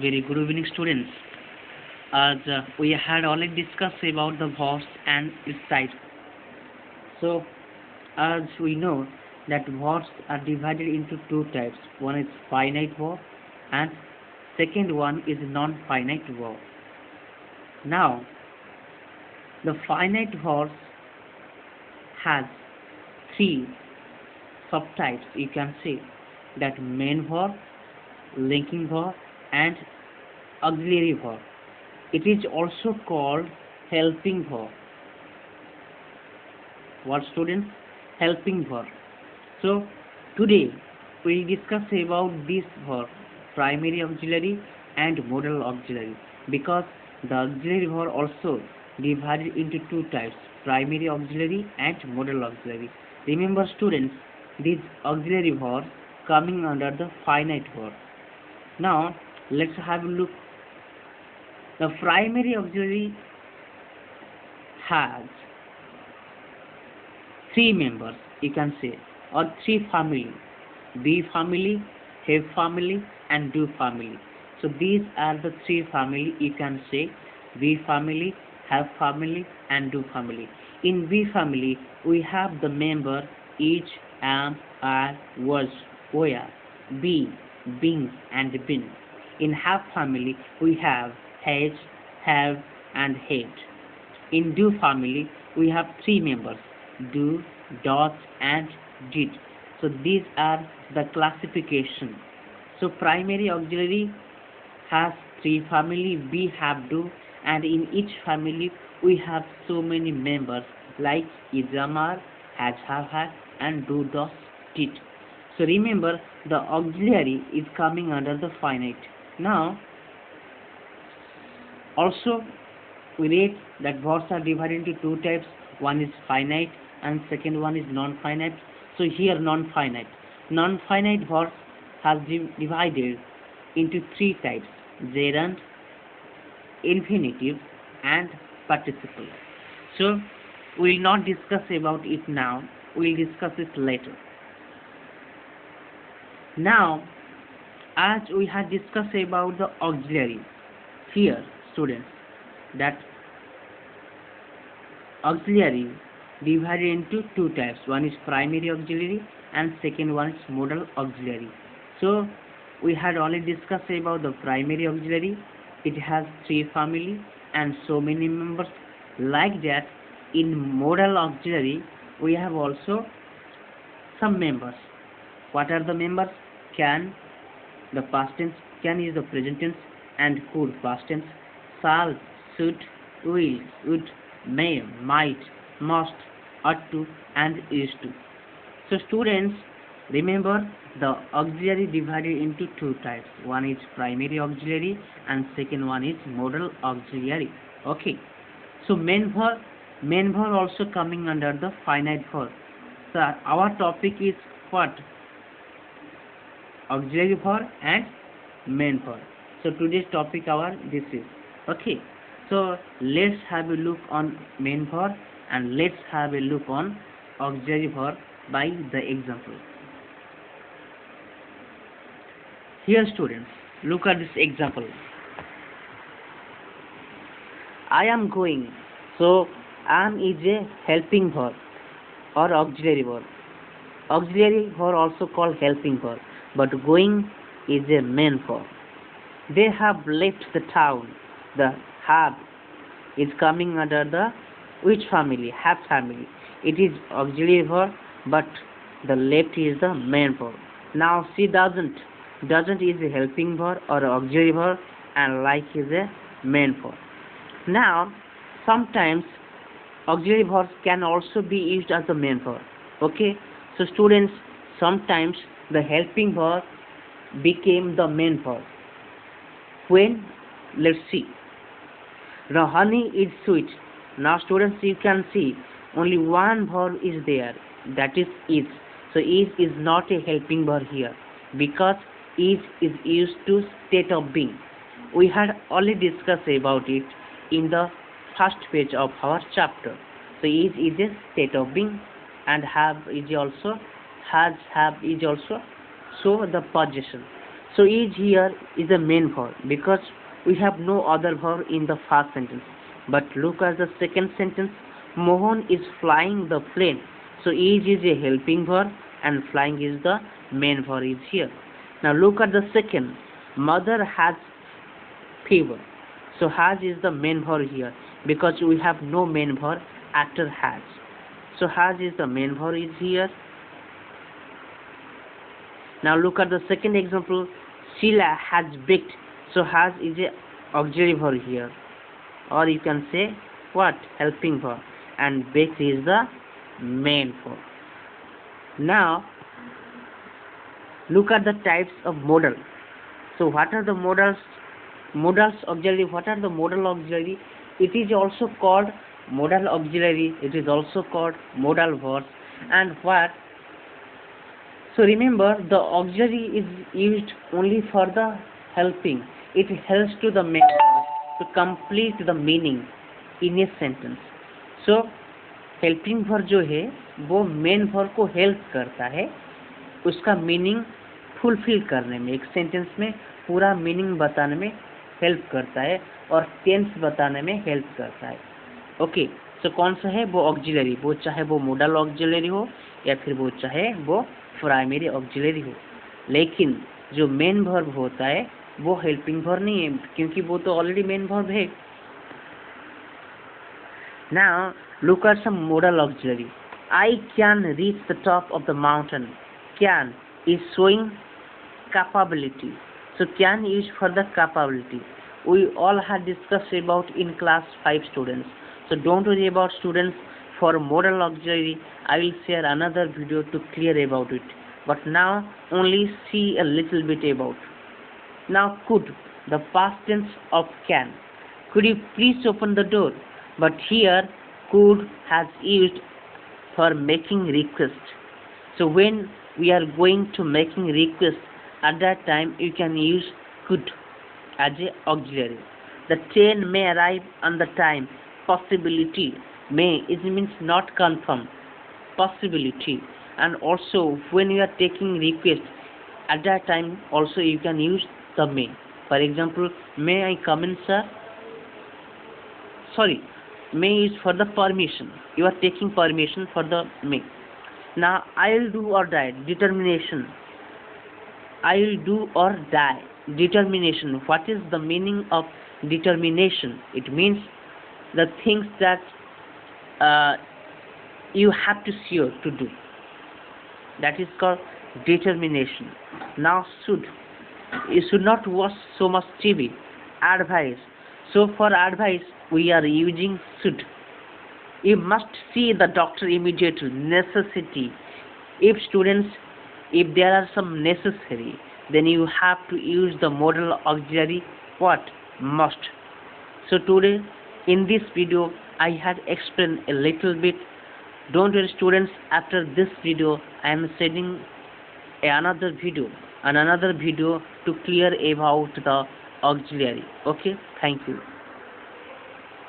Very good evening, students. As we had already discussed about the verbs and its types. So, as we know that verbs are divided into two types. One is finite verb and second one is non-finite verb. Now, the finite verbs has three subtypes. You can say that main verb, linking verb, and auxiliary verb. It is also called helping verb. What, students? Helping verb. So today we will discuss about this verb, primary auxiliary and modal auxiliary, because the auxiliary verb also divided into two types, primary auxiliary and modal auxiliary. Remember, students, these auxiliary verbs coming under the finite verb. Now let's have a look. The primary auxiliary has three members, you can say, or three family: be family, have family, and do family. So these are the three family, you can say: be family, have family, and do family. In be family we have the member each, am, are, was, were, be, being, and been. In have family we have has, have, and had. In do family we have three members: do, does, and did. So these are the classification. So primary auxiliary has three family: be, have, do, and in each family we have so many members like is, am, are, has, have, had, and do, does, did. So remember, the auxiliary is coming under the finite. Now also we read that verbs are divided into two types. One is finite and second one is non-finite. So here non-finite verbs has divided into three types: gerund, infinitive, and participle. So we will not discuss about it now, we will discuss it later. Now, as we had discussed about the auxiliary, here, students, that auxiliary divided into two types. One is primary auxiliary and second one is modal auxiliary. So we had already discussed about the primary auxiliary. It has three family and so many members. Like that, in modal auxiliary we have also some members. What are the members? Can, the past tense, can is the present tense, and could, past tense, shall, should, will, would, may, might, must, ought to, and is to. So students, remember, the auxiliary divided into two types. One is primary auxiliary and second one is modal auxiliary. Okay. So main verb also coming under the finite verb. So our topic is what? Auxiliary verb and main verb. So today's topic this is. Okay. So let's have a look on main verb and let's have a look on auxiliary verb by the example. Here, students, look at this example. I am going. So am is a helping verb or auxiliary verb. Auxiliary verb also called helping verb, but going is a main verb. They have left the town. The have is coming under the which family? Have family. It is auxiliary verb, but the left is the main verb. Now she doesn't. Doesn't is a helping verb or auxiliary verb, and like is a main verb. Now sometimes auxiliary verbs can also be used as a main verb. Okay. So students, sometimes the helping verb became the main verb. When? Let's see. The honey is sweet. Now students, you can see only one verb is there, that is. So is not a helping verb here, because is used to state of being. We had already discussed about it in the first page of our chapter. So is a state of being, and have is also, has, have is also, so the possession. So is here is a main verb because we have no other verb in the first sentence. But look at the second sentence. Mohan is flying the plane. So is a helping verb and flying is the main verb is here. Now look at the second. Mother has fever. So has is the main verb here because we have no main verb after has. So has is the main verb is here. Now look at the second example. Sheila has baked. So has is a auxiliary verb here, or you can say what, helping verb, and baked is the main verb. Now look at the types of modal. So what are the modals? Modals auxiliary. What are the modal auxiliary? It is also called modal auxiliary. It is also called modal verbs. And what? So remember, the auxiliary is used only for the helping. It helps to the main to complete the meaning in a sentence. So helping verb जो है वो main verb को help करता है उसका meaning fulfil करने में, एक सेंटेंस में पूरा मीनिंग बताने में हेल्प करता है और टेंस बताने में हेल्प करता है. ओके, सो कौन सा है वो ऑक्सिलरी, वो चाहे वो मोडल ऑक्सिलरी हो या फिर वो चाहे वो प्राइमरी ऑक्सिलरी हो. लेकिन जो मेन वर्ब होता है वो हेल्पिंग वर्ब नहीं है क्योंकि वो तो ऑलरेडी मेन वर्ब है. Now look at some modal auxiliary. I can reach the top of the mountain. Can is showing capability. So can is for the capability. We all had discussed about in class 5 students. So don't worry about students. For modal auxiliary, I will share another video to clear about it. But now only see a little bit about. Now could, the past tense of can. Could you please open the door? But here could has used for making request. So when we are going to making request, at that time you can use could as a auxiliary. The train may arrive on the time. Possibility. May it means not confirmed. Possibility. And also when you are taking request, at that time also you can use the may. For example, may I come in, sir? Sorry, may is for the permission. You are taking permission for the may. Now I will do or die. Determination. I will do or die. Determination. What is the meaning of determination? It means the things that you have to sure to do. That is called determination. Now should. You should not watch so much TV. Advice. So for advice we are using should. You must see the doctor immediately. Necessity. If students, if there are some necessary, then you have to use the modal auxiliary what? Must. So today in this video I had explained a little bit. Don't worry students, after this video I am sending another video to clear about the auxiliary. Okay, thank you.